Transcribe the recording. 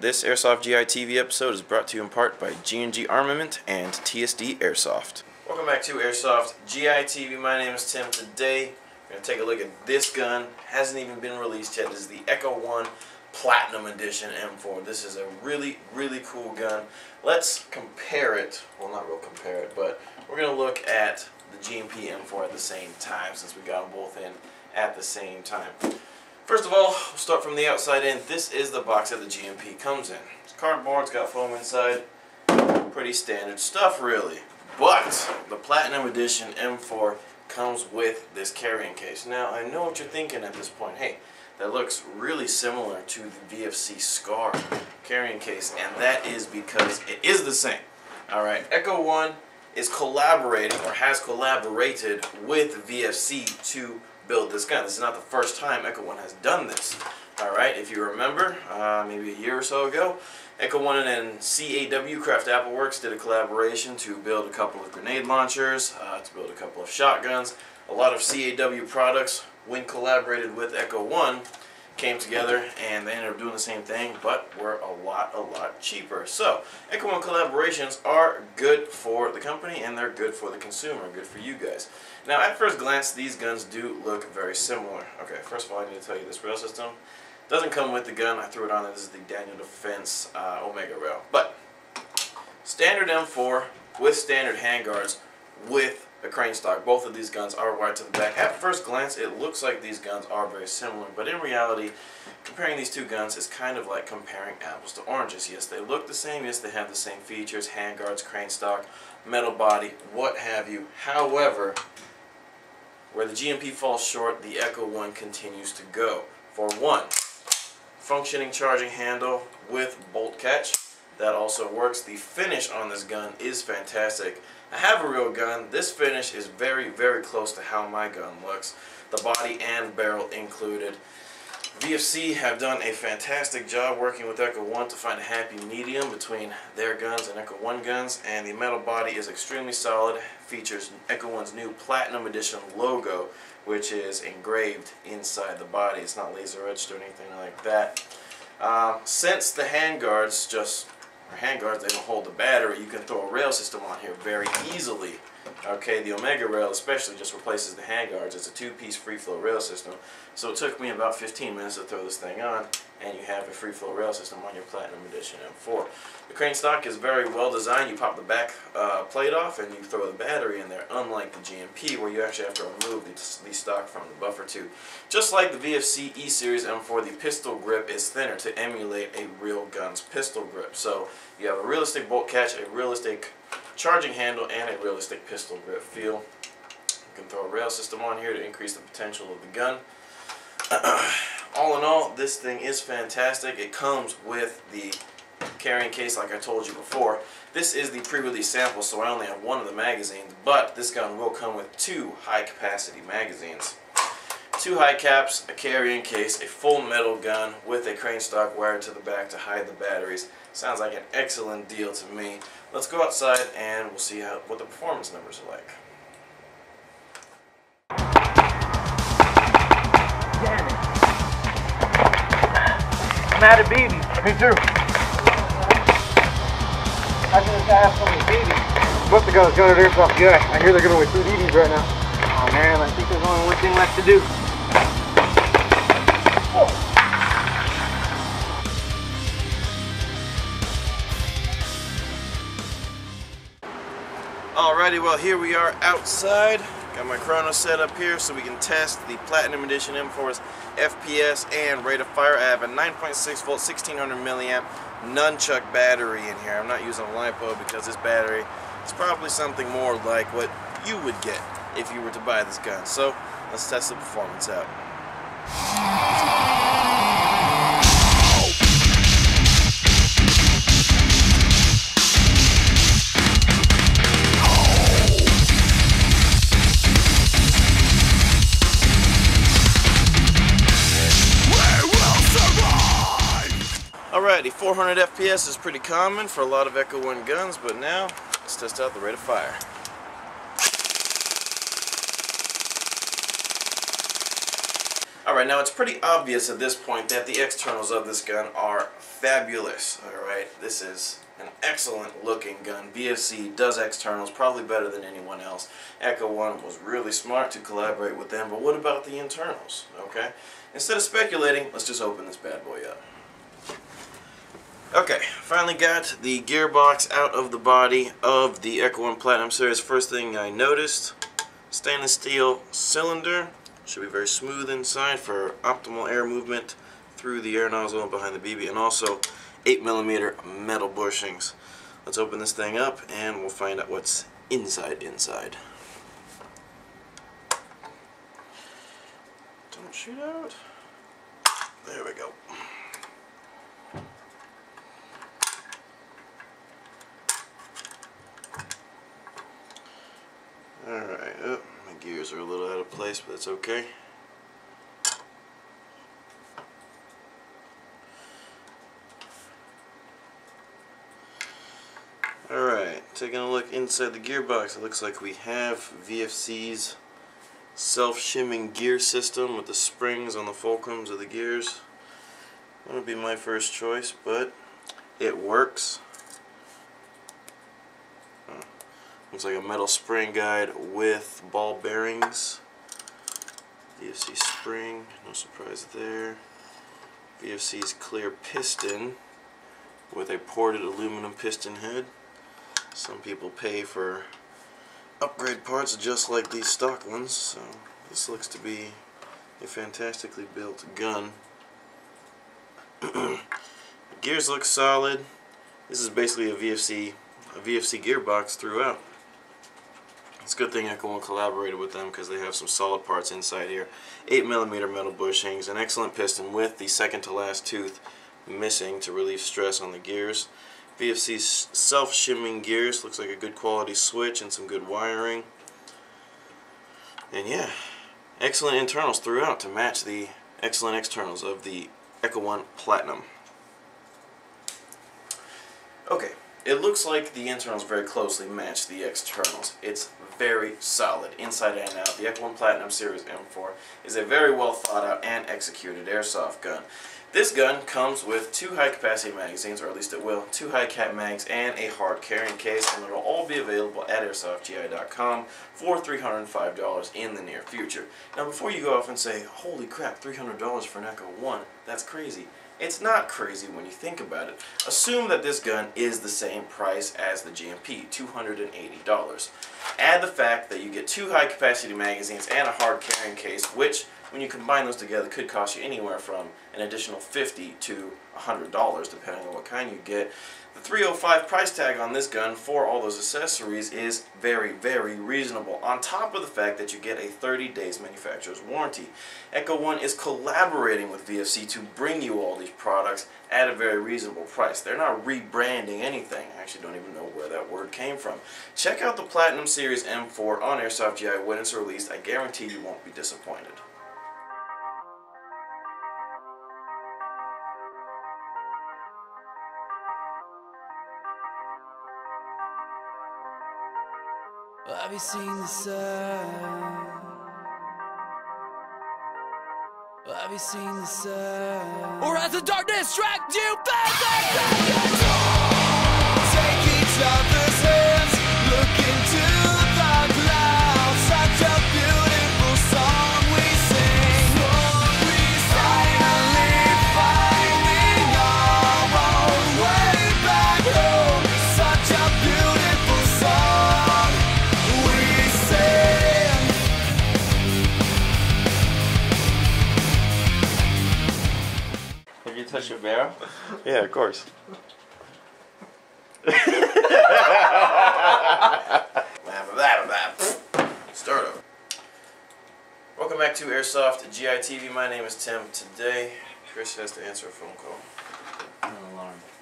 This Airsoft GI TV episode is brought to you in part by G&G Armament and TSD Airsoft. Welcome back to Airsoft GI TV. My name is Tim. Today we're going to take a look at this gun. Hasn't even been released yet. This is the Echo 1 Platinum Edition M4. This is a really cool gun. Let's compare it. Well, not real compare it, but we're going to look at the G&P M4 at the same time since we got them both in at the same time. First of all, we'll start from the outside in. This is the box that the G&P comes in. It's cardboard, it's got foam inside. Pretty standard stuff, really. But the Platinum Edition M4 comes with this carrying case. Now, I know what you're thinking at this point. Hey, that looks really similar to the VFC Scar carrying case, and that is because it is the same. Alright, Echo 1 is collaborating, or has collaborated with VFC to build this gun. This is not the first time Echo 1 has done this. Alright, if you remember, maybe a year or so ago, Echo 1 and CAW, Craft Apple Works, did a collaboration to build a couple of grenade launchers, to build a couple of shotguns. A lot of CAW products, when collaborated with Echo 1, came together and they ended up doing the same thing, but were a lot cheaper. So, Echo 1 collaborations are good for the company and they're good for the consumer, good for you guys. Now, at first glance, these guns do look very similar. Okay, first of all, I need to tell you this rail system doesn't come with the gun. I threw it on there. This is the Daniel Defense Omega rail. But standard M4 with standard handguards with a crane stock. Both of these guns are wired to the back. At first glance, it looks like these guns are very similar, but in reality, comparing these two guns is kind of like comparing apples to oranges. Yes, they look the same. Yes, they have the same features, handguards, crane stock, metal body, what have you. However, where the G&P falls short, the Echo 1 continues to go. For one, functioning charging handle with bolt catch. That also works. The finish on this gun is fantastic. I have a real gun. This finish is very close to how my gun looks. The body and barrel included. VFC have done a fantastic job working with Echo 1 to find a happy medium between their guns and Echo 1 guns, and the metal body is extremely solid. Features Echo 1's new Platinum Edition logo, which is engraved inside the body. It's not laser etched or anything like that. Since the handguards they don't hold the battery, you can throw a rail system on here very easily. Okay, the Omega rail especially just replaces the handguards. It's a two-piece free-flow rail system. So it took me about 15 minutes to throw this thing on, and you have a free-flow rail system on your Platinum Edition M4. The crane stock is very well designed. You pop the back plate off and you throw the battery in there, unlike the G&P where you actually have to remove the stock from the buffer tube. Just like the VFC E-Series M4, the pistol grip is thinner to emulate a real gun's pistol grip. So you have a realistic bolt catch, a realistic charging handle, and a realistic pistol grip feel. You can throw a rail system on here to increase the potential of the gun. All in all, this thing is fantastic. It comes with the carrying case like I told you before. This is the pre-release sample, so I only have one of the magazines, but this gun will come with two high-capacity magazines. Two high caps, a carrying case, a full metal gun with a crane stock wired to the back to hide the batteries. Sounds like an excellent deal to me. Let's go outside and we'll see what the performance numbers are like. Damn it. I'm out of BBs. Me too. How can this guy have so many BBs? Must have got his gun at Airsoft guy. I hear they're giving away 2 BBs right now. Oh man, I think there's only one thing left to do. Alrighty, well here we are outside. Got my chrono set up here so we can test the Platinum Edition M4's FPS and rate of fire. I have a 9.6 volt 1600 milliamp nunchuck battery in here. I'm not using a LiPo because this battery is probably something more like what you would get if you were to buy this gun. So let's test the performance out. Alrighty, 400 FPS is pretty common for a lot of Echo 1 guns, but now let's test out the rate of fire. Alright, now it's pretty obvious at this point that the externals of this gun are fabulous. Alright, this is an excellent looking gun. VFC does externals probably better than anyone else. Echo One was really smart to collaborate with them, but what about the internals? Okay, instead of speculating, let's just open this bad boy up. Okay, finally got the gearbox out of the body of the Echo One Platinum Series. First thing I noticed, stainless steel cylinder. Should be very smooth inside for optimal air movement through the air nozzle and behind the BB, and also 8mm metal bushings. Let's open this thing up and we'll find out what's inside. Don't shoot out. There we go. Alright, oh, my gears are a little out of place, but that's okay. Alright, taking a look inside the gearbox, it looks like we have VFC's self-shimming gear system with the springs on the fulcrums of the gears. That would be my first choice, but it works. Looks like a metal spring guide with ball bearings. VFC spring, no surprise there. VFC's clear piston with a ported aluminum piston head. Some people pay for upgrade parts just like these stock ones, so this looks to be a fantastically built gun. The gears look solid. This is basically a VFC gearbox throughout. It's a good thing Echo One collaborated with them because they have some solid parts inside here. 8mm metal bushings, an excellent piston with the second to last tooth missing to relieve stress on the gears. VFC's self-shimming gears, looks like a good quality switch and some good wiring. And yeah, excellent internals throughout to match the excellent externals of the Echo One Platinum. Okay, it looks like the internals very closely match the externals. It's very solid inside and out. The Echo One Platinum Series M4 is a very well thought out and executed airsoft gun. This gun comes with 2 high capacity magazines, or at least it will, 2 high cap mags and a hard carrying case, and it'll all be available at airsoftgi.com for $305 in the near future. Now before you go off and say, holy crap, $300 for an Echo One, that's crazy. It's not crazy when you think about it. Assume that this gun is the same price as the GMP, $280. Add the fact that you get 2 high capacity magazines and a hard carrying case, which when you combine those together could cost you anywhere from an additional $50 to $100 depending on what kind you get. The $305 price tag on this gun for all those accessories is very, very reasonable, on top of the fact that you get a 30 days manufacturer's warranty. Echo One is collaborating with VFC to bring you all these products at a very reasonable price. They're not rebranding anything. I actually don't even know where that word came from. Check out the Platinum Series M4 on Airsoft GI when it's released. I guarantee you won't be disappointed. Have you seen the sun? Have you seen the sun? Or has the darkness tracked you back? Take each other's hands, look into the clouds. Such a beautiful song we sing. Finally finding our own way back home. Such a beautiful song we sing. Have you touched your barrel? Yeah, of course. Start over. Welcome back to Airsoft GI TV. My name is Tim. Today, Chris has to answer a phone call.